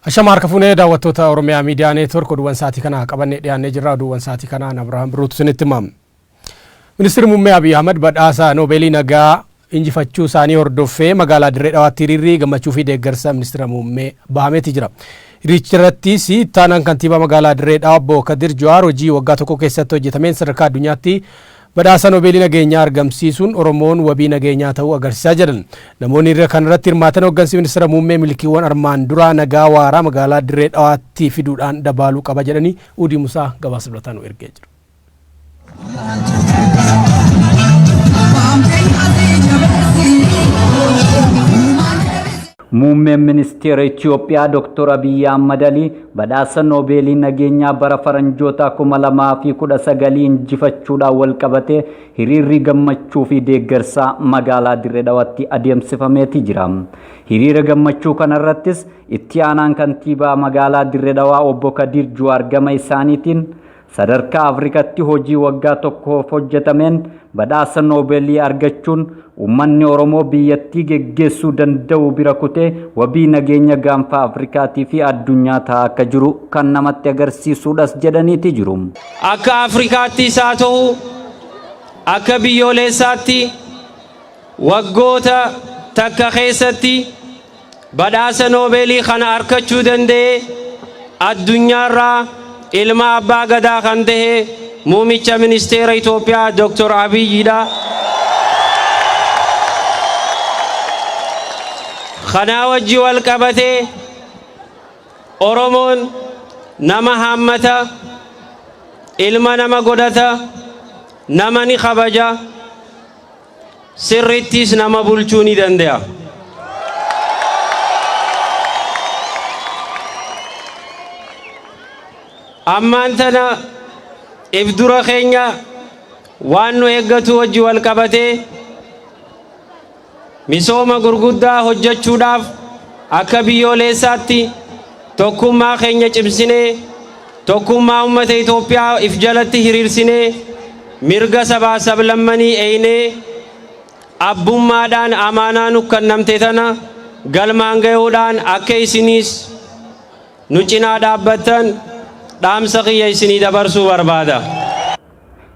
Ashamar kafune daawwattoota Oromiyaa Miidiyaa Neetwork oduuwwan sa'aatii kana qabannee dhiyaannee jirra. Oduuwwan sa'aatii kanaan Abrahaam Biruutu isinitti himama. Ministeerri Muummee Abiy Ahmed badhaasa Noobeelii nagaa injifachuu isaanii hordoffee magaalaa Dirree Dhawaatti hiriirri gammachuu fi deeggarsa ministeera muummee bahameeti jira. Hiriiricha irrattis ittaanaan kantiibaa magaalaa Dirree Dhawaa Obbo Kadir Jawaar hojii waggaa tokko keessatti hojjetameen sadarkaa addunyaatti badhaasa Noobeelii nageenyaa argamsiisuun Oromoon wabii nageenyaa ta'uu agarsiisaa jiran. Namoonni hiriira kanarratti hirmaatan hooggansi ministeera muummee milkiiwwan armaan duraa nagaa waaraa magaalaa Dirree Dhawaatti fiduudhaan dabaluu qaba jedhanii Uudii Musaa gabaasa dabalataan ergee jiru. Muummeen ministeera Itoophiyaa Dr. Abiy Ahmed badhaasa Noobeelii nageenyaa bara faranjoota 2019 injifachuudhaan wal qabatee hiriirri gammachuu fi deeggarsaa magaalaa Dirree Dhawaatti adeemsifameeti jira. Hiriira gammachuu kanarrattis itti aanaan kantiibaa magaalaa Dirree Dhawaa Obbo Kadir Jawaar gama isaaniitiin sadarkaa Afrikaatti hojii waggaa tokkoof hojjetameen badhaasa Noobeelii argachuun ummanni Oromoo biyyattii geggeessuu danda'u bira kutee wabii nageenya gaanfa Afrikaatii fi addunyaa ta'aa akka jiru kan namatti agarsiisuudhas jedhaniiti jiru. Akka Afrikaatti isaa ta'u akka biyyoolessaatti waggoota takka keessatti badhaasa Noobeelii kana argachuu danda'e addunyaarraa ilma abbaa gadaa kan ta'e muummicha ministeera Itoophiyaa Dr. Abiyyiidha. Kana wajji wal qabatee Oromoon nama hammata, ilma nama godhata, nama ni kabaja, sirrittis nama bulchuu ni danda'a. Ammaan tana ibdura keenya waan nu eeggatu wajji wal qabatee misooma gurguddaa hojjechuudhaaf akka biyyoolessaatti tokkummaa keenya cimsinee tokkummaa uummata Itoophiyaa if jalatti hiriirsinee mirga sabaa sablammanii eeynee abbummaadhaan amaanaa nu kennamte tana galmaan gahuudhaan akka isinis nu cinaa dhaabbattan dhaamsa kiyya isinii dabarsuu barbaada.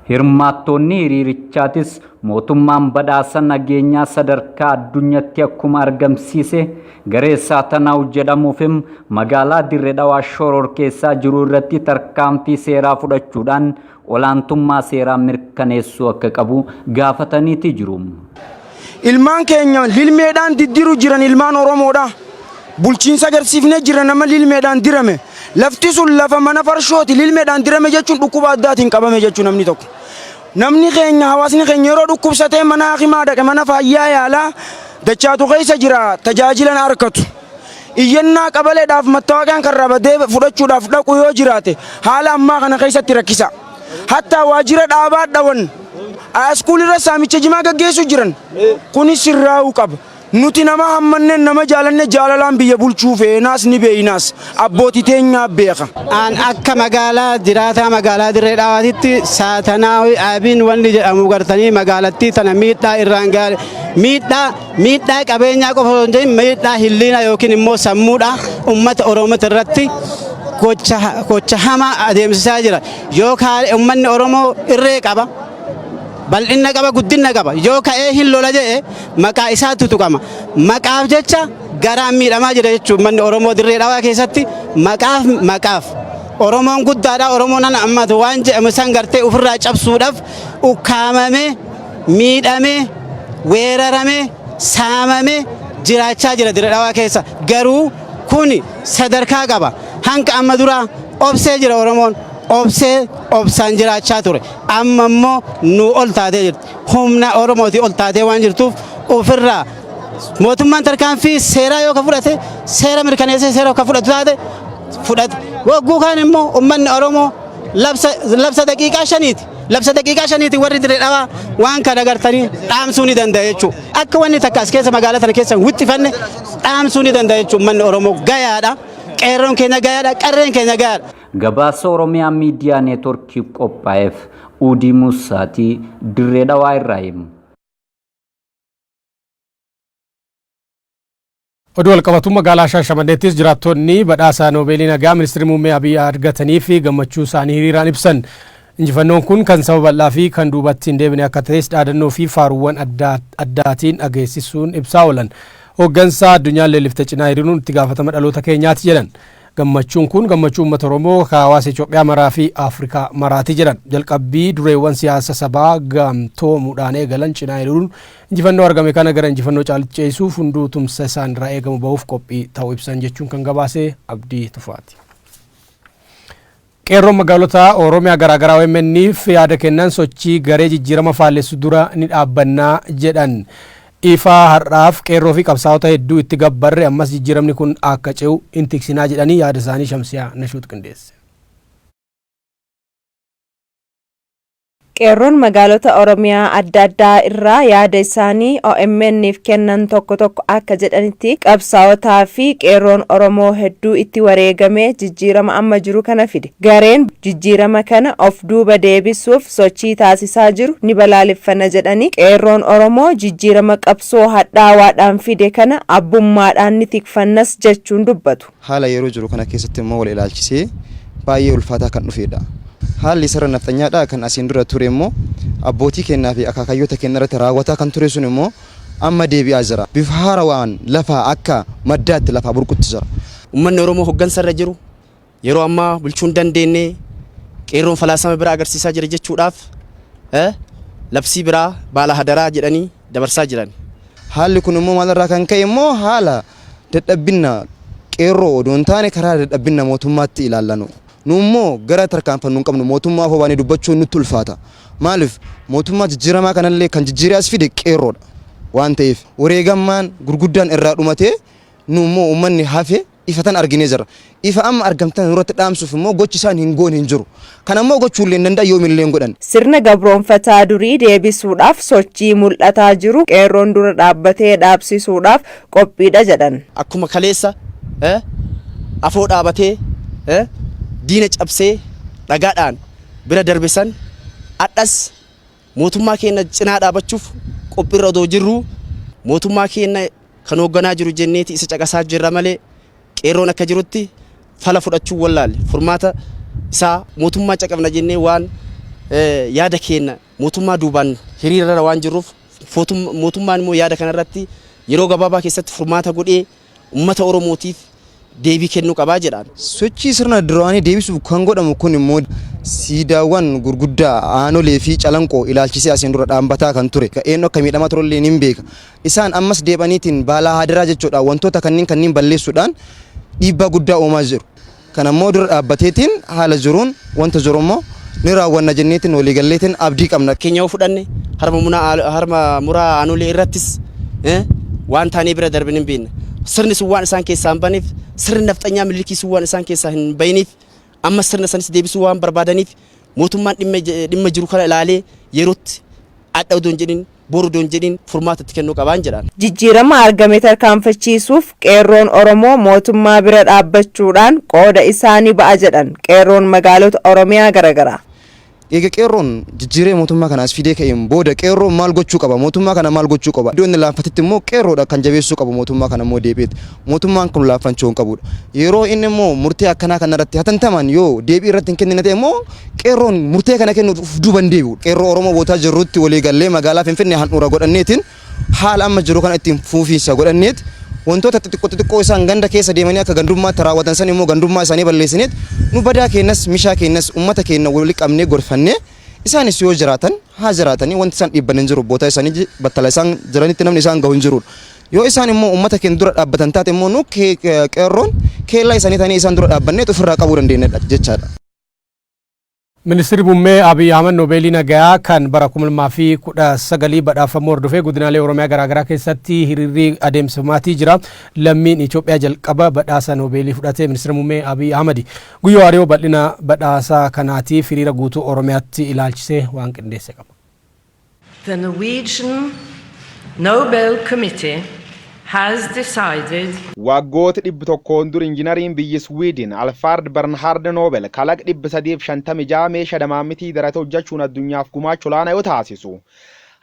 Hirmaattonni hiriirichaatis mootummaan badhaasa nageenyaa sadarkaa addunyaatti akkuma argamsiise garee Saatanaa'u jedhamuufim magaalaa Dirree Dhawaa shororkeessaa jiru irratti tarkaanfii seeraa fudhachuudhaan olaantummaa seeraa mirkaneessuu akka qabu gaafataniiti jiru. Ilmaan keenya lilmeedhaan diddiru jiran ilmaan Oromoodha. Bulchiinsa agarsiifnee jira nama lilmeedhaan dirame. Lafti sun lafa mana farshooti lilmeedhaan dirame jechuun dhukkuba addaatiin qabame jechuun namni tokko. Namni keenya hawaasni keenya yeroo dhukkubsatee mana hakimaa dhaqe mana fayyaa yaalaa dachaatu keessa jira tajaajilan argatu. Iyyannaa qabaleedhaaf mattaawaqaan karraa badee fudhachuudhaaf dhaqu yoo jiraate haala ammaa kana keessatti rakkisa. Hatta waajjira dhaabaa dhawan askuulirra saamicha jimaa gaggeessu jiran kunis sirraa'uu qaba. Nuti nama hammanneen nama jaalanne jaalalaan biyya bulchuu feenaas ni beeynaas abbootii teenyaa beeka. An akka magaalaa jiraataa magaalaa Dirree Dhawaatitti Saatanaa'u Abiin wanni jedhamu gartanii magaalattii tana miidhaa irraan gaare miidhaa qabeenyaa qofa osoo hin ta'in miidhaa hilliina yookiin immoo sammuudha uummata Oromoo irratti gocha hamaa adeemsisaa jira. Yookaan uummanni Oromoo irree qaba. Bal'inna qaba guddinna qaba yoo ka'ee hin lola jedhe maqaa isaa tutuqama maqaaf jecha garaan miidhamaa jira jechuun manni Oromoo Dirree Dhawaa keessatti maqaaf Oromoon guddaadha Oromoon ana ammatu waan jedhamu san gartee ofirraa cabsuudhaaf ukkaamamee miidhamee weeraramee saamamee jiraachaa jira Dirree Dhawaa keessa garuu kuni sadarkaa qaba hanqa amma duraa obsee jira Oromoon. Obsaan jiraachaa ture amma immoo nu ol taatee jirti humna Oromooti ol taatee waan jirtuuf ofirraa mootummaan tarkaanfii seeraa yoo ka fudhate seera mirkaneessee seera ka fudhatu taate fudhate wagguu kaan immoo uummanni Oromoo labsa daqiiqaa shaniiti warri Dirree Dhawaa waan kana agartanii dhaamsuu ni danda'a jechuudha akka wanni takka as keessa magaalaa tana keessa wixxifanne dhaamsuu ni danda'a jechuudha uummanni Oromoo gayaadha qeerroon keenya gayaadha qarreen keenya gayaadha. Gabaasa Oromiyaa Miidiyaa Neetworkii qophaa'eef Uudii Musaatii Dirree Dhawaa irraa himu. Oduu walqabatu magaalaa Shaashamanneettis jiraattonni badhaasa Noobeelii nagaa ministeerri muummee Abiy argatanii fi gammachuu isaanii hiriiraan ibsan. Injifannoon kun kan sababa bal'aa fi kan duubatti hin deebine akka ta'es dhaadannoo fi faaruuwwan addaatiin dhageessisuun ibsaa oolan. Hooggansa addunyaan leellifte cinaa hiriiruun itti gaafatama dhaloota keenyaati jedhan. Gammachuun kun gammachuu uummata Oromoo hawaasa Itoophiyaa maraa fi Afrikaa maraati jedhan. Jalqabbii dureewwan siyaasa sabaa gamtoomuudhaan eegalan cinaa hiriiruun injifannoo argame kana gara injifannoo caalcheessuuf hunduu tumsa isaan irraa eegamu bahuuf qophii ta'uu ibsan jechuun kan gabaase Abdii Tufaati. Qeerroon magaalota Oromiyaa garaagaraa OMN'if yaada kennan sochii garee jijjiirama faallessu dura ni dhaabbannaa jedhan. Ifaa har'aaf qeerroo fi qabsaa'ota hedduu itti gabbarre ammas jijjiiramni kun akka ce'u hin tiksinaa jedhanii yaada isaanii Shamsiyaa Nashuut qindeesse. Qeerroon magaalota Oromiyaa adda addaa irraa yaada isaanii OMN'if kennan tokko tokko akka jedhanitti qabsaa'otaa fi qeerroon Oromoo hedduu itti wareegame jijjiirama amma jiru kana fide. Gareen jijjiirama kana of duuba deebisuuf sochii taasisaa jiru ni balaaleffanna jedhanii qeerroon Oromoo jijjiirama qabsoo hadhaawaadhaan fide kana abbummaadhaan ni tikfannas jechuun dubbatu. Haala yeroo jiru kana keessatti immoo wal ilaalchisee baay'ee ulfaataa kan dhufedha. Haalli sirna naftanyaadha kan asiin dura ture immoo abbootii kennaa fi akaakayyoota kenna irratti raawwataa kan ture sun immoo amma deebi'aa jira. Bifa haarawaan lafa akka maddaatti lafa burqutti jira. Uummanni Oromoo hoggansa irra jiru yeroo ammaa bulchuun dandeenye qeerroon falaasama biraa agarsiisaa jira jechuudhaaf labsii biraa baala hadaraa jedhanii dabarsaa jiran. Haalli kun immoo maalirraa kan ka'e immoo haala dadhabbina qeerroo odoo hin taane karaa dadhabbina mootummaatti ilaallanu. Nummoo gara tarkaanfannu qabnu mootummaa hobaanii dubbachuun nutti ulfaata. Maaliif mootummaa jijjiiramaa kanallee kan jijjiiraas fide qeerroodha waan ta'eef wareegammaan gurguddaan irraa dhumatee nummoo uummanni hafe ifatan arginee jira. Ifa amma argamtan irratti dhaamsuuf immoo gochi isaan hin goone hin jiru. Kana immoo gochuullee hin danda'a yoomillee hin godhan. Sirna gabroonfataa durii deebisuudhaaf sochii mul'ataa jiru qeerroon dura dhaabbatee dhaabsisuudhaaf qophiidha jedhan. Akkuma kaleessa afoo dhaabatee diina cabsee dhagaadhaan bira darbisan adhas mootummaa keenya cinaa dhaabachuuf qophiirra odoo jirru mootummaa keenya kan hoogganaa jiru jenneeti isa caqasaa jirra malee qeerroon akka jirutti fala fudhachuu wallaalle furmaata isaa mootummaa caqabna jennee waan yaada keenya mootummaa duubaan hiriirarra waan jirruuf mootummaan immoo yaada kanarratti yeroo gabaabaa keessatti furmaata godhee uummata Oromootiif deebii kennuu qabaa jedhaan. Sochii sirna duraanii deebisuuf kan godhamu kun immoo siidaawwan gurguddaa aanolee fi calanqoo ilaalchisee asiin dura dhaabbataa kan ture. Eenyu akka miidhamaa turellee ni beeka. Isaan ammas deebaniitiin baala hadaraa jechuudha wantoota kanneen balleessuudhaan dhiibbaa guddaa uumaa jiru. Kana immoo dura dhaabbateetiin haala jiruun wanta jiru immoo ni raawwanna jenneetiin waliigalleetiin abdii qabna. Keenya yoo fudhanne harma muraa aanolee irrattis waan taanee bira darbin hin beekne. Sirni sun waan isaan keessaa hin baneef sirni nafxanyaa miliikii sun waan isaan keessaa hin bayiniif amma sirna sanis deebisuu waan barbaadaniif mootummaan dhimma jiru kana ilaalee yerootti adda odoon jedhin boru odoon jedhin furmaata itti kennuu qabaan jedhaan. Jijjiirama argame tarkaanfachiisuuf qeerroon Oromoo mootummaa bira dhaabbachuudhaan qooda isaanii ba'a jedhan qeerroon magaalota Oromiyaa garaagaraa. Egaa qeerroon jijjiiree mootummaa kanaas fidee ka'een booda qeerroon maal gochuu qaba mootummaa kana maal gochuu qaba iddoo inni laafatitti immoo qeerroodha kan jabeessuu qabu mootummaa kana immoo deebi'eeti mootummaan kun laafachuu hin qabudha yeroo inni immoo murtee akkanaa kanarratti hatantaman yoo deebii irratti hin kennine ta'e immoo qeerroon murtee kana kennuuf duuban deebi'u qeerroo Oromoo bootaa jirrutti walii gallee magaalaa Finfinnee handhuura godhanneetiin haala amma jiru kana ittiin fuufiinsa godhanneet wantoota xixiqqoo isaan ganda keessa deemanii akka gandummaatti raawwatan san immoo gandummaa isaanii balleessineet nu badaa keenyas mishaa keenyas uummata keenya wali qabnee gorfannee isaanis yoo jiraatan haa jiraatanii wanti isaan dhiibban hin jiru boota isaanii battala isaan jiranitti namni isaan gahu hin jirudha. Yoo isaan immoo uummata keenya dura dhaabbatan taate immoo nu qeerroon keellaa isaanii ta'anii isaan dura dhaabbannee ofirraa qabuu dandeenyedha jechaadha. Ministeerri muummee Abiy Ahmed Noobeelii nagaa kan bara 2019 badhaafamuu hordofee godinaalee Oromiyaa garaagaraa keessatti hiriirri adeemsifamaatii jira. Lammiin Itoophiyaa jalqaba badhaasa Noobeelii fudhate ministeerri muummee Abiy Ahmed guyyoo hariyoo bal'ina badhaasa kanaatiif hiriira guutuu Oromiyaatti ilaalchisee waan qindeesse qaba. The Norwegian Nobel Committee has decided waggoota 100 dur injiinariin biyya Sweden Alfred Bernhard Nobel kalaq 356 meeshaa damaamitii darata hojjechuun addunyaaf gumaacha olaanaa yoo taasisu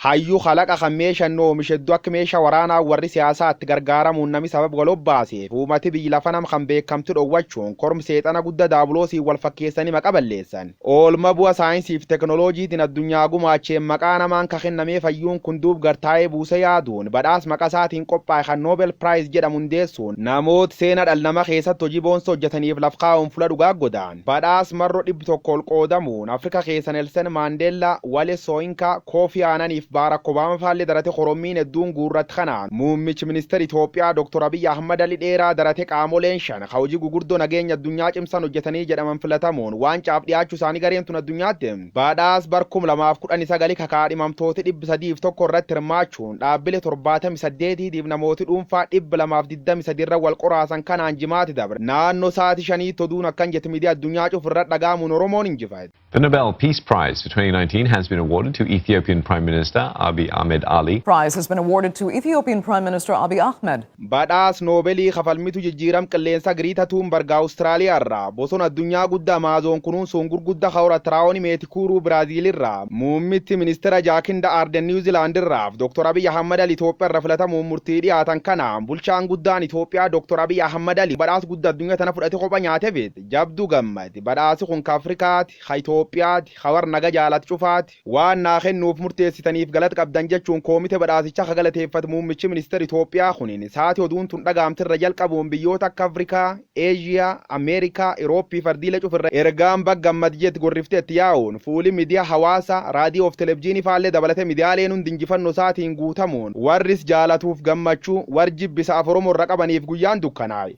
hayyuu khalaqa kan meeshannoo misheddu akka meesha waraanaa warri siyaasaatti gargaaramuun nami sabab galoo baaseef uummati biyyi lafa nam kan beekamtu dhowwachuun kormi seexana guddaa daabuloosii wal fakkeessanii maqa balleessan oolma bu'a saayinsiif teknooloojiitiin addunyaa gumaacheen maqaa namaan ka kennamee fayyuun kun duub gartaa'ee buuse yaaduun badhaas maqa isaatiin qophaa'e kan noobel piraayiz jedhamu hundeessuun namoota seena dhalnama keessatti hojii boonsa hojjetaniif laf kaa'uun fula dhugaa godaan badhaas marro 100 ol qoodamuun Afrika keessa Nelson Mandela Wale Soyinka Kofi Ananiif Barack Obama faallee darate korommiin hedduun guurratti kanaan muummichi ministeera Itoophiyaa Dr. Abiy Ahmad Ali dheeraa darate qaamoleen shan hojii gurguddoo nageenya addunyaa cimsan hojjetanii jedhaman filatamuun waan caaf dhiyaachuu isaanii gareen tun addunyaatti badhaas barkum 2019 kakaadhimamtooti 301 irratti hirmaachuun dhaabbilee 78tiif namooti dhuunfaa 223 irra wal qoraasan kanaan jimaati dabre naannoo sa'aatii 5 toduun akkan jette miidiyaa addunyaa cufirra dhagaamuun Oromoon injifate. The Nobel Peace Prize for 2019 has been awarded to Ethiopian Prime Minister Abiy Ahmed Ali. Prize has been awarded to Ethiopian Prime Minister Abiy Ahmed. Badhaas Noobelii kafalmitu jijjiiram qilleensa Greta Thunberg Austraaliyaa irraa bosona addunyaa guddaa Amaazoon kunuunsuun gurguddaa hawra Tiraawoni Meetikuru Biraazil irraa muummitti ministeera Jaakinda Arden New Zealand irraa Dr. Abiy Ahmed Ali Itoophiyaa irra filatamuun murtii dhiyaatan kanaan bulchaan guddaan Itoophiyaa Dr. Abiy Ahmed Ali badhaas guddaa addunyaa tana fudhate kopha nyaateef jabduu gammade badhaasi kun Afrikaati Itoophiyaati hawar naga jaalatu cufaati waan naa kennuuf murteessitaniif galata qabdan jechuun koomite badhaasicha galateeffatu muummichi ministeera Itoophiyaa kuniin saati oduun tun dhagaamtirra jalqabuun biyyoota akka Afrikaa, Eeshiyaa, Ameerikaa, Irooppii fardiila cufirra ergaan baggammad jet gorrifteetti yaa'uun fuuli miidiyaa hawaasaa, raadiyoo fi televezyiinii faallee dabalate miidiyaaleen hundi injifannoo isaatiin guutamuun warris jaalatuuf gammachuu warjibbisa Oromoo irra qabaniif guyyaan dukkanaa'e.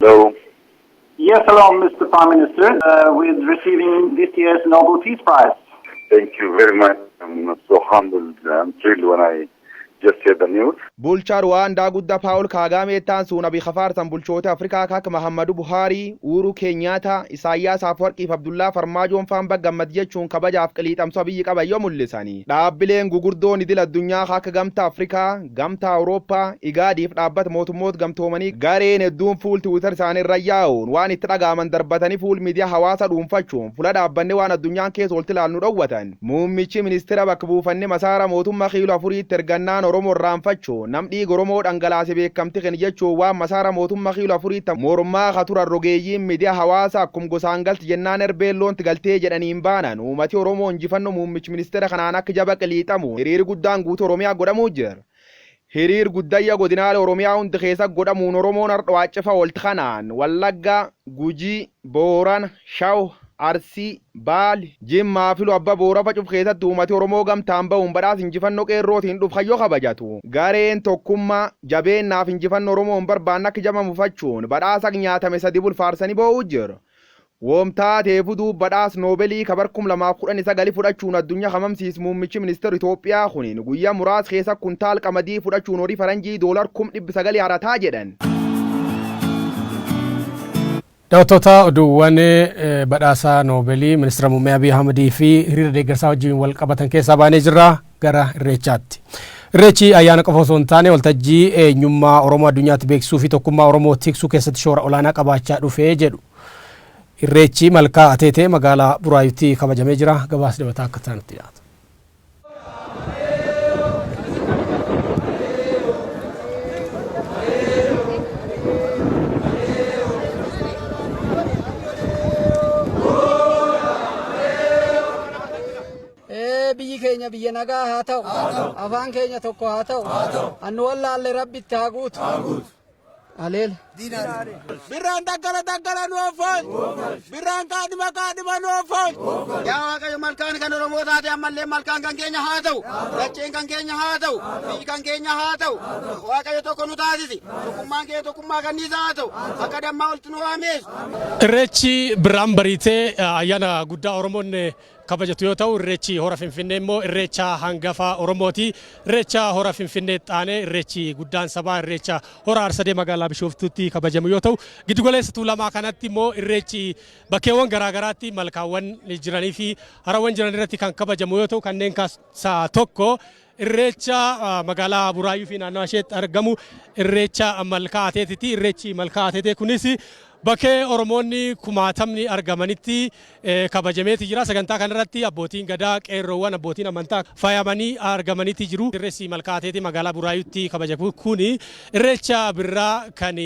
Yes, hello, Mr. Prime Minister, with receiving this year's Nobel Peace Prize. Thank you very much. I'm so humbled. I'm thrilled when I just heard the news. Bulchaa Ruwaandaa guddaa Paawul Kaagaamee taansuun abii kafaartan bulchoota Afrikaa akka Mahammadu Buhaarii, Uhuru Keenyaataa, Isaayyaas Afwarqiif Abdullaa Farmaajoon faan baggammad jechuun kabajaaf qiliixamsuu biyyi qabayyoo mul'isanii. Dhaabbileen gugurdoon idil addunyaa akka gamtaa Afrikaa, gamtaa Awurooppaa, Igaadiif dhaabbata mootummoota gamtoomanii gareen hedduun fuul Tiwiitar isaanii irra yaa'uun waan itti dhagaaman darbatanii fuul miidiyaa hawaasa dhuunfachuun fuula dhaabbanne waan addunyaan keessa olti ilaalnu dhowwatan. Muummichi ministeera bakka buufanne masaara mootummaa kiiloo afuriitti ergannaan Oromoo irraanfachuun namdhii Oromoo dhangalaase beekamti kan jechuun waan masaara mootummaa kiiloo afuriitti mormaa katuran rogeeyyiin miidiyaa hawaasa akkum gosaan galti jennaan erbeelloonti galtee jedhaniin baanan uummati Oromoo injifannoo muummichi ministeera kanaan akka jaba qiliixamu hiriir guddaan guutuu Oromiyaa godhamuu jira. Hiriir guddayya godinaalee Oromiyaa hundi keessa godhamuun Oromoon ardhawaacifa olti kanaan Wallagga, Gujii, Booran, Shaw, Arsii, Baali, Jimmaa fi Abba Boora facuf keessatti uummati Oromoo gamtaan ba'uun badhaas injifannoo qeerrootiin dhufkayyoo kabajatu. Gareen tokkummaa jabeennaaf injifannoo Oromoon barbaanna akka jabamu fachuun badhaasa nyaatame sadi bulfaarsanii ba'uu jira. Woomtaa teefuduu badhaas Noobelii kabarkum 2019 fudhachuun addunyaa hamamsiis muummichi ministeera Itoophiyaa kuniin guyyaa muraas keessa kuntaal qamadii fudhachuun horii faranjii $900 harataa jedhan. Daawwattoota oduuwwan badhaasaa Noobelii ministeera muummee Abiy Ahmedii fi hiriira deeggarsaa wajjin wal qabatan keessaa baanee jirra gara Irreechaatti. Irreechi ayyaana qofa osoo hin taane waltajjii eenyummaa Oromoo addunyaatti beeksisuu fi tokkummaa Oromoo tiksuu keessatti shoora olaanaa qabaachaa dhufee jedhu. Irreechi malkaa Ateetee magaalaa Buraayyuutti kabajamee jira. Gabaas dabataa akka ta'anitti dhiyaata. biyyi keenya biyya nagaa haa ta'u afaan keenya tokko haa ta'u annu wallaalle rabbitti haa guutu aleel birraan daggala nuufon birraan kaadhima nuufon yaa waaqayyo malkaan kan oromoo taate ammallee malkaan kan keenya haa ta'u dacheen kan keenya haa ta'u biyyi kan keenya haa ta'u waaqayyo tokko nu taasisi tokkummaan kee tokkummaa kanniisa haa ta'u akka dammaa olti nu waameessu. Irreechi birraan bariitee ayyaana guddaa Oromoon kabajatu yoo ta'u irreechi hora Finfinnee immoo irreecha hangafa Oromooti. Irreecha hora Finfinnee taane irreechi guddaan sabaa irreecha hora Arsadee magaalaa Bishooftuutti kabajamu yoo ta'u giddugaleessa tuulamaa kanatti immoo irreechi bakkeewwan garaagaraatti malkaawwan jiranii fi harawwan jiran irratti kan kabajamu yoo ta'u kanneen keessaa tokko irreecha magaalaa Buraayyuu fi naannoo isheetti argamu irreecha malkaa Ateeteeti. Irreechi malkaa Ateetee kunis Bakkee Oromoonni kumaatamni argamanitti kabajameeti jira. Sagantaa kanarratti abbootiin gadaa, qeerroowwan, abbootiin amantaa faayamanii argamanitti jiru. Irreessi malkaateetii magaalaa Buraayyuutti kabajamu kuni irreecha birraa kan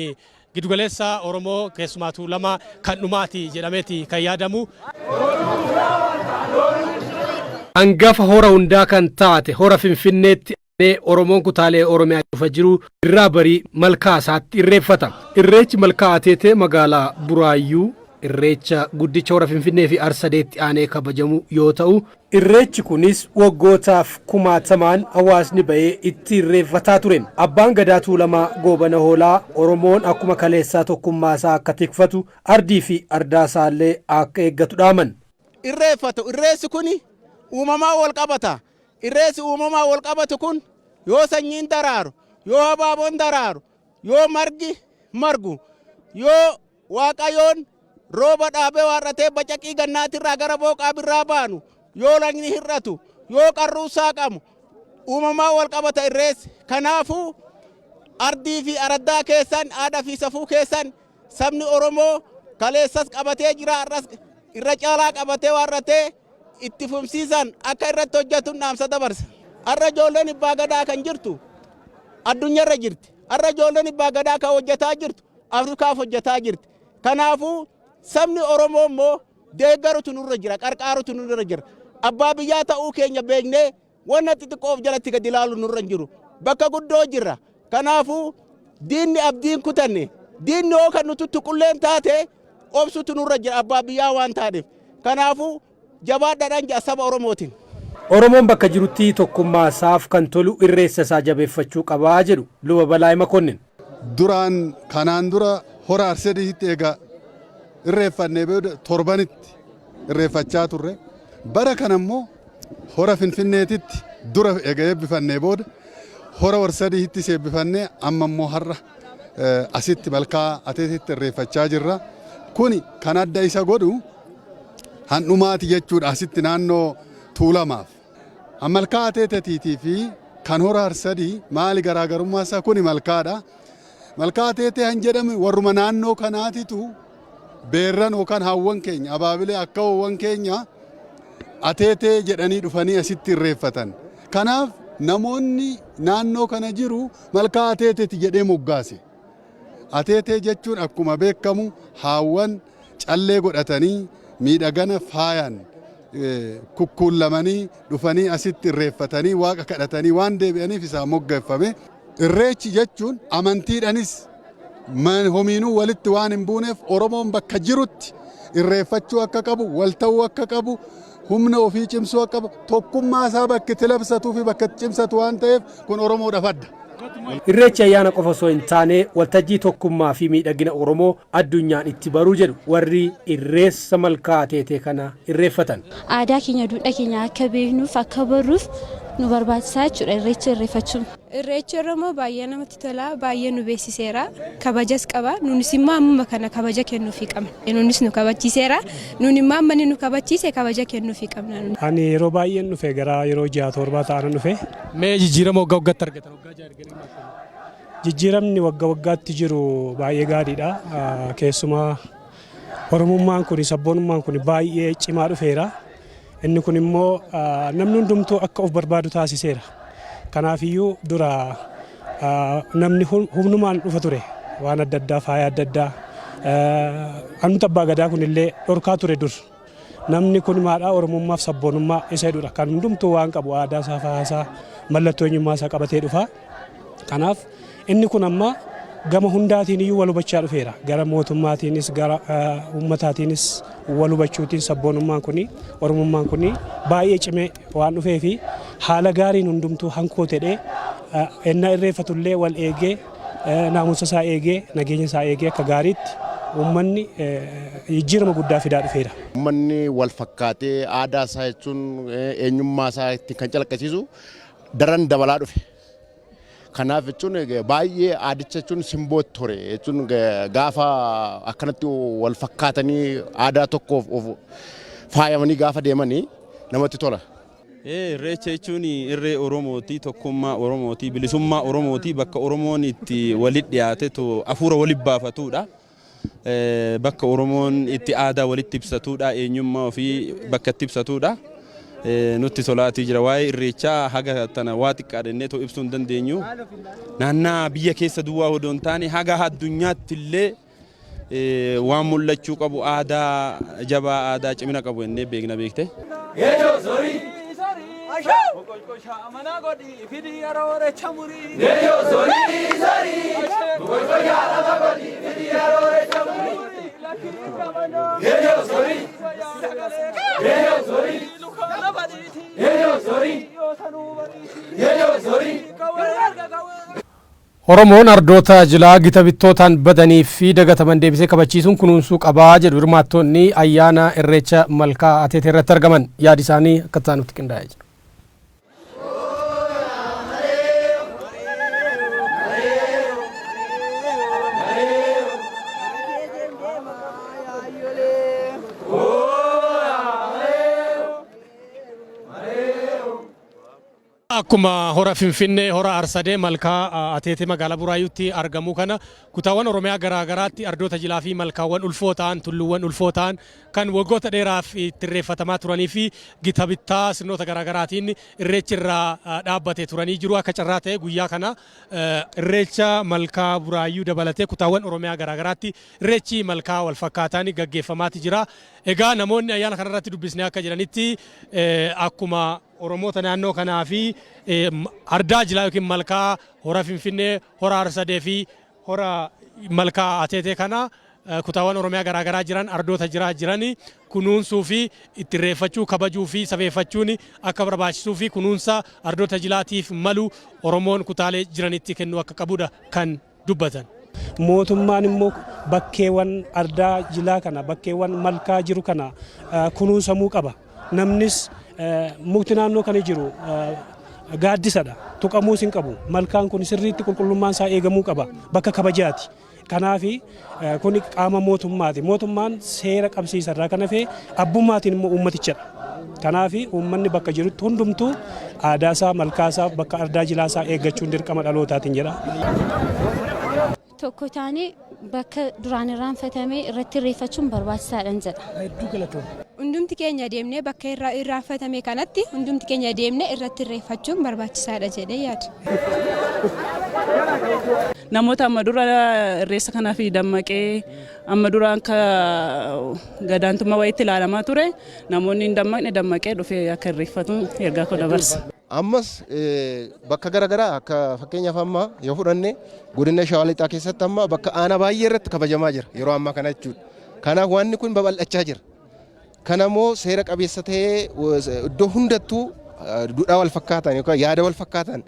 giddugaleessa Oromoo keessumaatu lama kan dhumaati jedhameeti kan yaadamu. Hangafa hora hundaa kan taate hora Finfinneetti Oromoon kutaalee Oromiyaa dhufa jiru irraa barii malkaa isaatti irreeffata. Irreechi malkaa ateetee magaalaa Buraayyuu irreecha guddicha hora Finfinnee fi Arsadeetti aanee kabajamu yoo ta'u, irreechi kunis waggootaaf kumaatamaan hawaasni ba'ee itti irreeffataa ture. Abbaan gadaa Tuulamaa Goobana Hoolaa Oromoon akkuma kaleessaa tokkummaasaa akka tikfatu ardii fi ardaasaallee akka eeggatu dhaaman. Irreeffatu irreessi kuni uumamaa wal qabata. Irreessi uumamaa wal qabatu kun yoo sanyiin daraaru, yoo habaaboon daraaru, yoo margi margu, yoo waaqayyoon rooba dhaabee waarratee bacaqii gannaatirraa gara booqaa birraa baanu, yoo lagni hir'atu, yoo qarruu saaqamu uumamaa wal qabata irreessi. Kanaafuu ardii fi araddaa keessan, aadaa fi safuu keessan sabni Oromoo kaleessas qabatee jira, har'as irra caalaa qabatee waarratee itti fufsiisan akka irratti hojjetu dhaamsa dabarsa. Har'a ijoolleen abbaa gadaa kan jirtu addunyaarra jirti. Har'a ijoolleen abbaa gadaa kan hojjetaa jirtu Afrikaaf hojjetaa jirti. Kanaafuu sabni Oromoo immoo deeggarutu nurra jira, qarqaarutu nurra jira. Abbaa biyyaa ta'uu keenya beeknee wanna xixiqqoof jalatti gad ilaalu nurra jiru. Bakka guddoo jirra. Kanaafuu diinni abdiin kutanne, diinni oo kan nuti tuqulleen taate obsutu nurra jira abbaa biyyaa waan taaneef. Kanaafuu jabaadhaan jaa saba Oromootiin. Oromoon bakka jirutti tokkummaa isaaf kan tolu irreessa isaa jabeeffachuu qabaa jedhu Luba Balaa Makonnin. Duraan kanaan dura hora Arsadeetti eega irreeffannee booda torbanitti irreeffachaa turre. Bara kana immoo hora Finfinneetitti dura eega eebbifannee booda hora Arsadeetti eebbifannee amma immoo har'a asitti malkaa ateetitti irreeffachaa jirra. Kuni kan adda isa godhu handhumaati jechuudha asitti naannoo Tuulamaaf. Malkaa ateetiitii fi kan hora Arsadee maali garaagarummaa isaa? Kuni malkaadha. Malkaa ateetee han jedhame warruma naannoo kanaatitu beerran yookaan hawwan keenya abaabilee akka hawwan keenya ateetee jedhanii dhufanii asitti irreeffatan. Kanaaf namoonni naannoo kana jiru malkaa ateeteeti jedhee moggaase. Ateetee jechuun akkuma beekamu hawwan callee godhatanii miidhagana faayan kukkuullamanii dhufanii asitti irreeffatanii waaqa kadhatanii waan deebi'aniif isaa moggeeffame. Irreechi jechuun amantiidhanis homiinuu walitti waan hin buuneef Oromoon bakka jirutti irreeffachuu akka qabu, wal ta'uu akka qabu, humna ofii cimsuu akka qabu, tokkummaa isaa bakka itti labsatuu fi bakka itti cimsatu waan ta'eef kun Oromoodhaaf adda. Irreechi ayyaana qofa osoo hin taane waltajjii tokkummaa fi miidhagina Oromoo addunyaan itti baruu jedhu warri irreessa malkaa ateetee kana irreeffatan. Aadaa keenya, duudhaa keenya akka beeknuuf, akka barruuf nu barbaachisaa jechuudha irreecha irreeffachuun. Irreechi Oromoo baay'ee namatti tola, baay'ee nu beeksiseera, kabajas qaba. Nunis immoo amma kana kabaja kennuufii qabna. Nunis nu kabachiiseera, nun immoo amma nu kabachiise kabaja kennuufii qabna. Ani yeroo baay'een dhufe gara yeroo 6-7 ta'an dhufe. Mee jijjiirama waggaa waggaatti argatan? Jijjiiramni waggaa waggaatti jiru baay'ee gaariidha. Keessumaa Oromummaan kun, sabboonummaan kun baay'ee cimaa dhufeera. Inni kun immoo namni hundumtuu akka of barbaadu taasiseera. Kanaafiyyuu dura namni humnumaan dhufa ture waan adda addaa, faaya adda addaa. Hannuta abbaa gadaa kun illee dhorkaa ture dur. Namni kun maadhaa Oromummaaf sabboonummaa isa jedhudha. Kan hundumtuu waan qabu aadaa isaa, faaya isaa, mallattoo eenyummaa isaa qabatee dhufa. Kanaaf inni kun amma gama hundaatiin iyyuu wal hubachaa dhufeera. Gara mootummaatiinis, gara uummataatiinis wal hubachuutiin sabboonummaan kun, Oromummaan kun baay'ee cimee waan dhufee fi haala gaariin hundumtuu hankoo ta'ee ennaa irreeffatullee wal eegee, naamusa isaa eegee, nageenya isaa eegee akka gaariitti uummanni jijjiirama guddaa fidaa dhufeera. Uummanni wal fakkaatee aadaa isaa jechuun eenyummaa isaa ittiin kan calaqqisiisu daran dabalaa dhufe. Kanaaf jechuun baay'ee aadicha jechuun simboo ture jechuun gaafa akkanatti wal fakkaatanii aadaa tokkoof faayamanii gaafa deemanii namatti tola. Irreecha jechuun irree Oromooti, tokkummaa Oromooti, bilisummaa Oromooti, bakka Oromoon itti walitti dhiyaatetu hafuura walitti baafatudha. bakka Oromoon itti aadaa walitti ibsatuudha eenyummaa ofii bakka itti ibsatuudha. Nutti tolaatii jira waa'ee irreechaa haga tana waa xiqqaadhannee too ibsuu hin dandeenyu naannaa biyya keessa duwwaa odoo hin taane haga addunyaatti illee waan mul'achuu qabu aadaa jabaa aadaa cimina qabu jennee beekna beekte. Oromoon ardoota jilaa gita bittootaan badanii fi dagataman deebisee kabachiisuun kunuunsuu qabaa jedhu hirmaattonni ayyaana irreecha malkaa ateetee irratti argaman yaadi isaanii akka taanutti qindaa'ee jira. Akkuma hora Finfinnee hora Arsadee malkaa ateetee magaalaa Buraayyuutti argamu kana kutaawwan Oromiyaa garaa garaatti ardoota jilaa fi malkaawwan ulfoo ta'an tulluuwwan ulfoo ta'an kan waggoota dheeraaf itti irreeffatamaa turanii fi gita bittaa sirnoota garaa garaatiin irreechi irraa dhaabbatee turanii jiru. Akka carraa ta'e guyyaa kana irreecha malkaa Buraayyuu dabalatee kutaawwan Oromiyaa garaa garaatti irreechi malkaa wal fakkaataan gaggeeffamaati jira. Egaa namoonni ayyaana kanarratti dubbisnee akka jedhanitti akkuma Oromoota naannoo kanaa fi ardaa jilaa yookiin malkaa hora Finfinnee, hora Arsadee fi hora malkaa ateetee kana kutaawwan Oromiyaa garaa garaa jiran ardoota jiran kunuunsuu fi itti irreeffachuu kabajuu fi safeeffachuun akka barbaachisuu fi kunuunsa ardoota jilaatiif malu Oromoon kutaalee jiranitti kennuu akka qabudha kan dubbatan. Mootummaan immoo bakkeewwan ardaa jilaa kana bakkeewwan malkaa jiru kana kunuunsamuu qaba. Namnis mukti naannoo kana jiru gaaddisadha. Tuqamuus hin qabu. Malkaan kun sirriitti qulqullummaan isaa eegamuu qaba. Bakka kabajaati. Kanaaf kun qaama mootummaati. Mootummaan seera qabsiisarraa kan hafe abbummaatiin immoo uummatichadha. Kanaaf uummanni bakka jirutti hundumtuu aadaasaa malkaasaa bakka ardaa jilaasaa eeggachuun dirqama dhalootaatiin jedha. Tokko taane bakka duraan irraanfatame irratti irreeffachuun barbaachisaadhaan jedha. Hundumti keenya deemnee bakka irraanfatame kanatti hundumti keenya deemnee irratti irreeffachuun barbaachisaadha jedhee yaadu. Namoota amma dura irreessa kanaaf dammaqee amma dura akka gadaantummaa wayiitti ilaalamaa ture namoonni hin dammaqee dhufee akka irreeffatu ergaa koo dabarsa. Ammas bakka garaagaraa akka fakkeenyaaf amma yoo fudhanne godina Shawaa Lixaa keessatti amma bakka aanaa baay'ee irratti kabajamaa jira yeroo ammaa kana jechuudha. Kanaaf wanni kun babal'achaa jira. Kanammoo seera qabeessa ta'ee iddoo hundattuu duudhaa wal fakkaatan yookaan yaada wal fakkaatan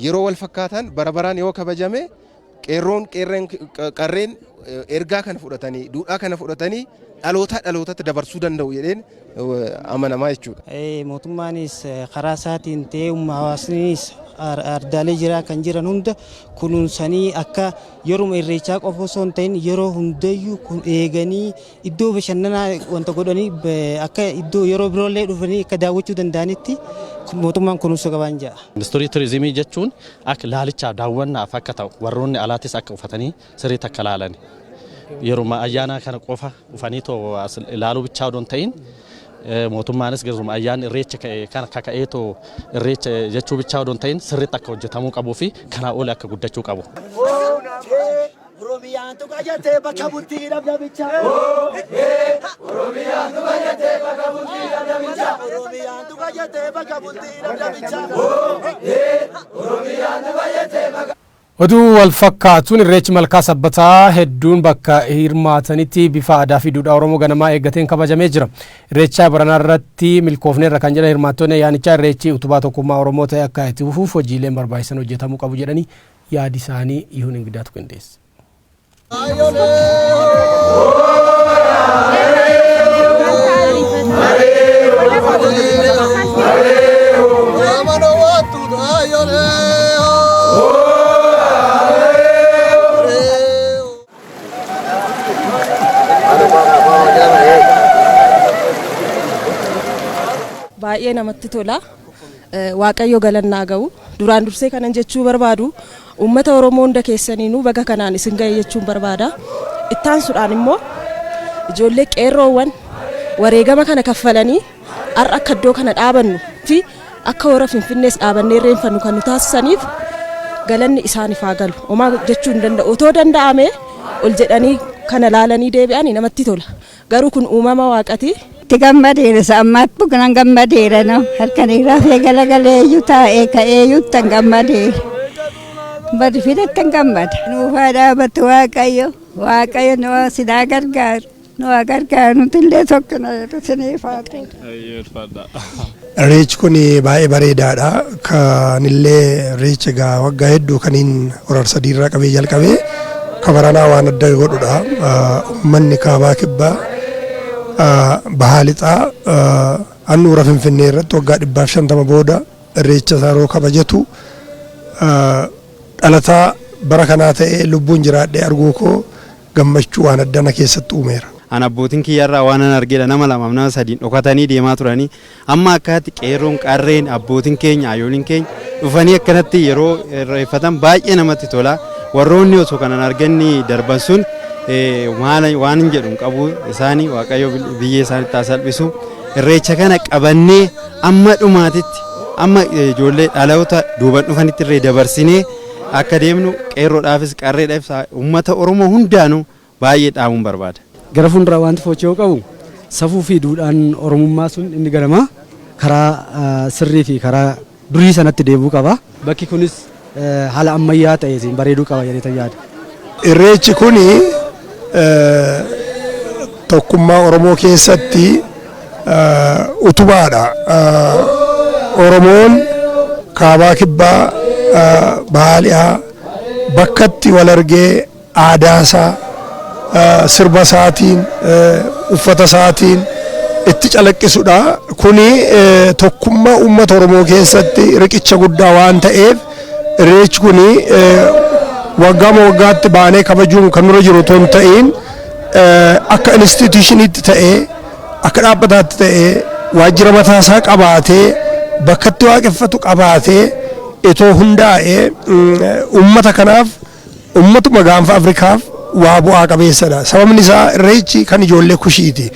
yeroo wal fakkaatan bara baraan yoo kabajame qarreen ergaa kana fudhatanii duudhaa kana fudhatanii dhalootatti dabarsuu danda'u jedheen amanamaa jechuudha. Mootummaanis karaa isaatiin ta'ee hawaasnis ardaalee jiraa kan jiran hunda kunuunsanii akka yeroo irreechaa qofa osoo hin ta'in yeroo hundayyuu eeganii iddoo bashannanaa wanta godhanii akka iddoo yeroo biroollee dhufanii akka daawwachuu danda'anitti mootummaan kunuunsa qaban jedha. Ministeerri turizimii jechuun akka laalichaa daawwannaaf akka ta'u warroonni alaatis akka uffatanii sirriitti akka ilaalan yeroo ayyaana kana qofa ufanii too ilaaluu bichaa odoo hin ta'in mootummaanis garuma ayyaanni irreecha kana kaka'eetoo irreecha jechuu bichaa odoo hin ta'in sirriitti akka hojjetamuu qabuu fi kanaa oole akka guddachuu qabu. Oromiyaan tuqayyatee bakka bultii dhabdabichaa. Oromiyaan tuqayyatee bakka bultii dhabdabichaa. Oromiyaan tuqayyatee bakka bultii dhabdabichaa. Oromiyaan tuqayyatee bakka. Oduu wal fakkaatuun irreechi malkaa sabbataa hedduun bakka hirmaatanitti bifa aadaa fi duudhaa Oromoo ganamaa eeggateen kabajamee jira. Irreecha baranaa irratti milkoofneerra kan jedhan hirmaattonni ayyaanichaa irreechi utubaa tokkummaa Oromoo ta'e akka itti fufuuf hojiileen barbaachisan hojjetamuu qabu jedhanii yaadi isaanii ihuun Ingidaatu qindeesse. Baay'ee namatti tola. Waaqayyo galannaa ga'u. Duraan dursee kanan jechuu barbaadu uummata Oromoo hunda keessaniinuu baga kanaan isin ga'e jechuun barbaada. Ittaan sudhaan immoo ijoollee qeerroowwan wareegama kana kaffalanii har'a akka iddoo kana dhaabannu fi akka hora Finfinnees dhaabannee irreenfannu kan nu taasisaniif galanni isaaniif haa galu. Homaa jechuu hin danda'u. Otoo danda'ame ol jedhanii kana laalanii deebi'anii namatti tola. Garuu kun uumama waaqati. Itti gammadeera sammaat bukunan gammadeera no halkanii rafee galagaleeyyuu taa'ee ka'eeyyuu tan gammadeera. Bari fidatti gammada. Nuufaa dhaabatu Waaqayyo. Waaqayyo nu sidaa gargaaru. Nu gargaaru nutillee tokko siniif haa ta'u. Irreechi kun baay'ee bareedaadha. Kanillee irreechi egaa waggaa hedduu kaniin hora sadiirraa qabee jalqabee kabaranaa waan adda godhudha. Uummanni kaabaa kibbaa bahaa lixaa handhuura Finfinnee irratti waggaa 150 booda irreecha isaa kabajatu dhalataa bara kanaa ta'ee lubbuun jiraadhee arguu koo gammachuu waan addana keessatti uumeera. Ana abbootiin kiyyarraa waan an argedha nama lamaaf nama sadiin dhokatanii deemaa turanii amma akkaatti qeerroon qarreen abbootiin keenya ayooliin keenya dhufanii akkanatti yeroo irreeffatan baay'ee namatti tola. Warroonni osoo kanan arganni darban sun waan hin jedhu qabu isaanii Waaqayyo biyyee isaanitti haa salphisu. Irreecha kana qabannee amma dhumaatitti amma ijoollee dhaloota duuban dhufanitti irree dabarsinee akka deemnu qeerroodhaafis qarreedhaafis uummata Oromoo hundaanuu baay'ee dhaamuun barbaada. Gara fuulduraa wanti fochoo qabu safuu fi duudhaan Oromummaa sun inni ganamaa karaa sirrii fi karaa durii sanatti deebi'uu qaba. Bakki kunis haala ammayyaa ta'een bareeduu qaba jedhee yaada. Irreechi kun tokkummaa Oromoo keessatti utubaadha. Oromoon kaabaa kibbaa baaliyaa bakkatti wal argee aadaasaa sirba isaatiin uffata isaatiin itti calaqqisudha. Kuni tokkummaa uummata Oromoo keessatti riqicha guddaa waan ta'eef irreechi kuni waggaama waggaatti baanee kabajuun kan nurra jiru otoo hin ta'in akka instituutioniitti ta'ee akka dhaabbataatti ta'ee waajjira mataasaa qabaatee bakkatti waaqeffatu qabaatee itoo hundaa'ee uummata kanaaf uummatuma gaanfa Afrikaaf waa bu'aa qabeessadha. Sababni isaa irreechi kan ijoollee kushiiti.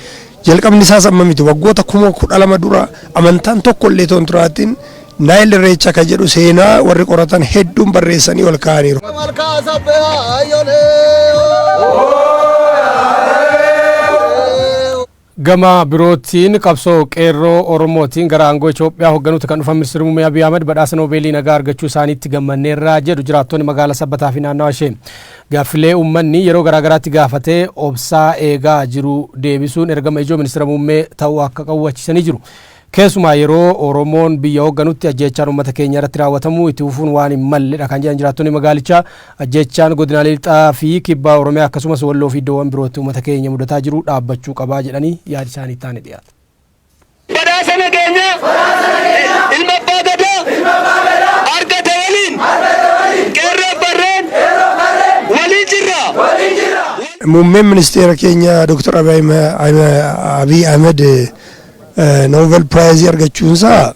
Jalqabni isaas amma miti waggoota 12,000 dura amantaan tokko illee toon turaatiin Naayil irreecha kan jedhu seenaa warri qoratan hedduun barreessanii ol kaa'aniiru. Gama birootiin qabsoo qeerroo Oromootiin gara aangoo Itoophiyaa hoogganuutti kan dhufan ministeerri muummee Abiy Ahmed badhaasa Noobeelii nagaa argachuu isaaniitti gammanneerra jedhu jiraattonni magaalaa Sabbataa fi naannawaa ishee. Gaaffilee uummanni yeroo garaagaraatti gaafatee obsaa eegaa jiru deebisuun ergama ijoo ministeera muummee ta'uu akka qabachiisanii jiru. Keessumaa yeroo Oromoon biyya hoogganutti ajjeechaan uummata keenya irratti raawwatamu itti fufuun waan hin malledha kan jedhan jiraattonni magaalichaa. Ajjeechaan godinaalee lixaa fi kibbaa Oromiyaa akkasumas Walloo fi iddoowwan birootti uummata keenya mudataa jiru dhaabbachuu qabaa jedhanii yaada isaanii taane dhiyaata. Badhaasa nageenyaa ilma abbaa gadaa argate waliin qeerroo barreen waliin jirra. Muummeen ministeera keenya Dr. Abiy Ahmed Nobel Prize argachuunsaa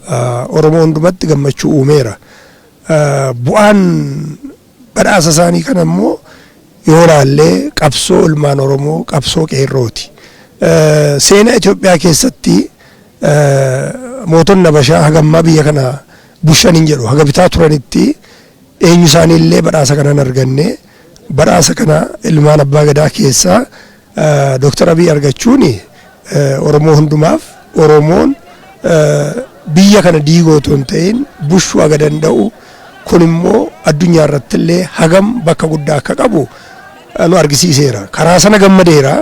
Oromoo hundumatti gammachuu uumeera. Bu'aan badhaasa isaanii kana immoo yoo ilaalle qabsoo ilmaan Oromoo qabsoo qeerrooti. Seenaa Itoophiyaa keessatti mootonni Habashaa hagammaa biyya kana bushaniin jedhu haga bitaa turanitti eenyu isaaniillee badhaasa kana hin arganne. Badhaasa kana ilmaan abbaa gadaa keessaa Dr. Abiy argachuun Oromoo hundumaaf Oromoon biyya kana diigoo otoo hin ta'in bushuu aga danda'u kun immoo addunyaa irratti illee hagam bakka guddaa akka qabu nu argisiiseera. Karaa sana gammadeera.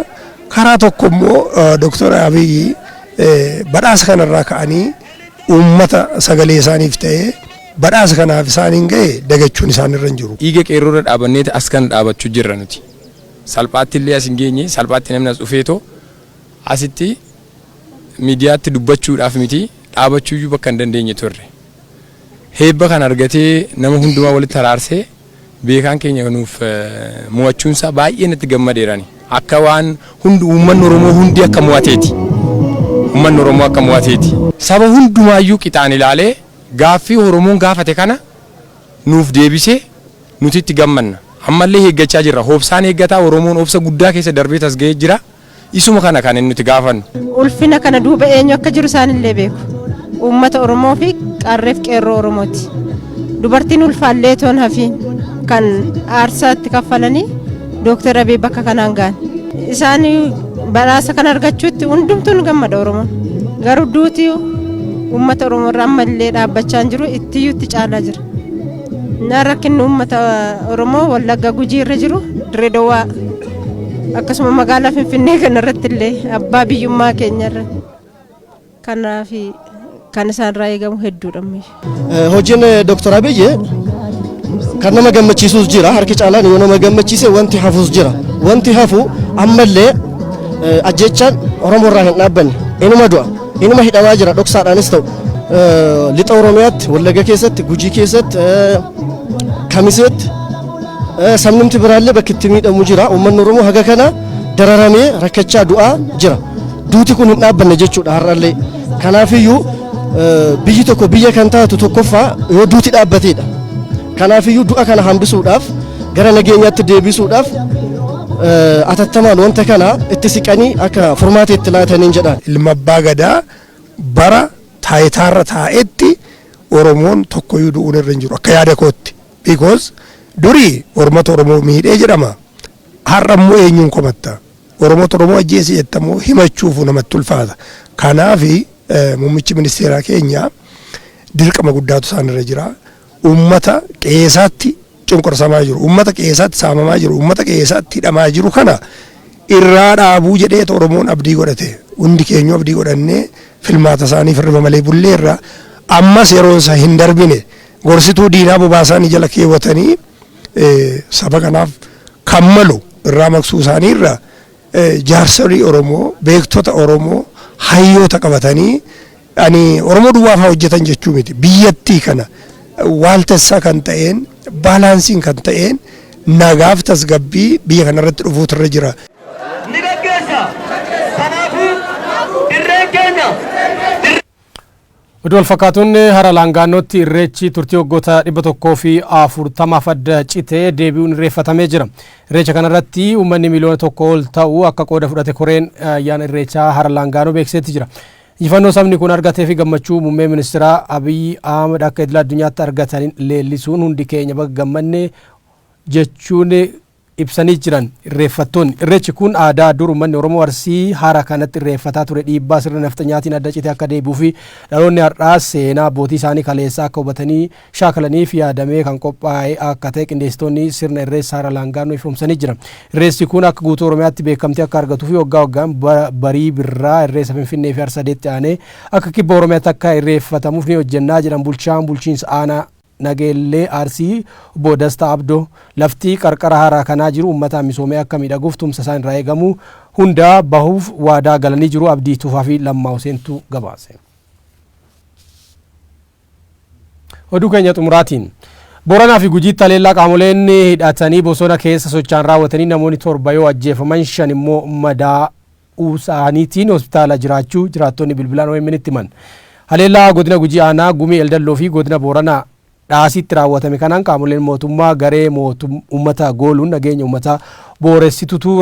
Karaa tokko immoo Dr. Abiy badhaasa kanarraa ka'anii uummata sagalee isaaniif ta'ee badhaasa kanaaf isaaniin ga'e dagachuun isaanirra hin jiru. Dhiiga qeerroorra dhaabannee as kana dhaabachuu jirra nuti. Salphaatti illee as hin geenye salphaatti namni as dhufeetoo asitti miidiyaatti dubbachuudhaaf miti dhaabachuuyyuu bakka hin dandeenye turre. Heebba kan argatee nama hundumaa walitti araarsee beekaan keenya nuuf mo'achuunsaa baay'ee natti gammadeerani. Akka waan hundi uummanni Oromoo hundi akka mo'ateeti. Uummanni Oromoo akka mo'ateeti. Saba hundumaayyuu qixaan ilaalee gaaffii Oromoon gaafate kana nuuf deebisee nuti itti gammanna. Ammallee eeggachaa jirra. Hoobsaan eeggataa Oromoon obsa guddaa keessa darbee tasga'ee jira. Isuma kana kan nuti gaafannu. Ulfina kana duuba eenyu akka jiru isaanillee beeku. Uummata Oromoo fi qarreef qeerroo Oromooti. Dubartiin ulfaallee toon hafiin kan aarsaatti kaffalanii Dooktar Abiy bakka kanaan ga'an. Isaan badhaasa kan argachuutti hundumtuun gammada Oromoon. Garuu duuti uummata Oromoo irraa ammallee dhaabbachaa jiru ittiyuutti caalaa jira. Na rakkinni uummata Oromoo Wallagga Gujii irra jiru Dirree Dawaa akkasuma magaalaa Finfinnee kanarratti illee abbaa biyyummaa keenya irra kanaaf kan isaan irraa eegamu hedduudha. Hojiin Dooktar Abiy kan nama gammachiisus jira, harki caalaan yoo nama gammachiise wanti hafus jira. Wanti hafu ammallee ajjechaan Oromoo irraa hin dhaabbanne inuma du'a inuma hidhamaa jira dhoksaadhaanis ta'u lixa Oromiyaatti Wallagga keessatti Gujii keessatti Kamiseetti sabnumti biraallee bakki itti miidhamu jira. Uummanni Oromoo haga kana dararamee rakkachaa du'aa jira. Duuti kun hin dhaabbanne jechuudha har'allee. Kanaafiyyuu biyyi tokko biyya kan taatu tokkoffaa yoo duuti dhaabbateedha. Kanaafiyyuu du'a kana hambisuudhaaf gara nageenyaatti deebisuudhaaf atattamaan wanta kana itti siqanii akka furmaata itti laataniin jedhaan. Ilma abbaa gadaa bara taayitaarra taa'etti Oromoon tokkoyyuu du'uun irra hin jiru akka yaada kootti. Because durii Oromota Oromoo miidhee jedhama. Har'a immoo eenyuun komatta. Oromota Oromoo ajjeese jettamoo himachuufu namatti ulfaata. Kanaafi muummichi ministeeraa keenya dirqama guddaatu isaan irra jira. Uummata qe'eesaatti cunqursamaa jiru. Uummata qe'eesaatti saamamaa jiru. Uummata qe'eesaatti hidhamaa jiru kana irraa dhaabuu jedhee Oromoon abdii godhate. Hundi keenya abdii godhannee filmaata isaanii firrima malee bullee irraa ammas yeroo isaa hin darbine gorsituu diinaa bobaasaanii jala keewwatanii saba kanaaf kan malu irraa maqsuu isaanii irraa jaarsolii Oromoo, beektota Oromoo, hayyoota qabatanii ani Oromoo duwwaafaa hojjetan jechuu miti. Biyyattii kana waaltessaa kan ta'een, baalaansiin kan ta'een nagaaf tasgabbii biyya kanarratti dhufuutu irra jira. Ni gaggeessa. Kanaafuu dirreen keenya. Oduu walfakkaatuun hara Laangaannootti irreechi turtii waggoota 140 adda citee deebi'uun irreeffatamee jira. Irreecha kanarratti uummanni miliyoona 1 ol ta'u akka qooda fudhate koreen ayyaana irreechaa hara Laangaannoo beeksisetti jira. Injifannoo sabni kun argatee fi gammachuu muummee ministeeraa Abiy Ahmed akka idil addunyaatti argatan leellisuun hundi keenya baga gammanne jechuun ibsanii jiran irreeffattoonni. Irreechi kun aadaa dur uummanni Oromoo Arsii hara kanatti irreeffataa ture dhiibbaa sirna nafxanyaatiin adda citee akka deebi'uu fi dhaloonni har'aas seenaa abbootii isaanii kaleessaa akka hubatanii shaakalaniif yaadamee kan qophaa'e akka ta'e qindeessitoonni sirna irreessa hara Laangaannoo ifoomsanii jiran. Irreessi kun akka guutuu Oromiyaatti beekamtii akka argatuu fi waggaa waggaan barii birraa irreessa Finfinnee fi Harsadeetti aanee akka kibba Oromiyaatti akka irreeffatamuuf ni hojjennaa jedhan bulchaan bulchiinsa aanaa Nageellee Arsii obbo Dastaa Abdoo laftii qarqara hara kanaa jiru uummataan misoomee akka miidhaguuf tumsa isaan irraa eegamu hundaa bahuuf waadaa galanii jiru. Abdii Tufaa fi Lammaa Huseentu gabaase. Oduu keenya xumuraatiin Booranaa fi Gujiitti haleellaa qaamoleen hidhatanii bosona keessa socho'an raawwatanii namoonni 7 yoo ajjeefaman 5 immoo madaa'uu isaaniitiin hospitaala jiraachuu jiraattonni bilbilaan OMN itti himan. Haleellaa godina Gujii aanaa Gumii Eldalloo fi godina Booranaa dhaasitti raawwatame kanaan qaamoleen mootummaa garee uummata gooluun nageenya uummataa booressitutu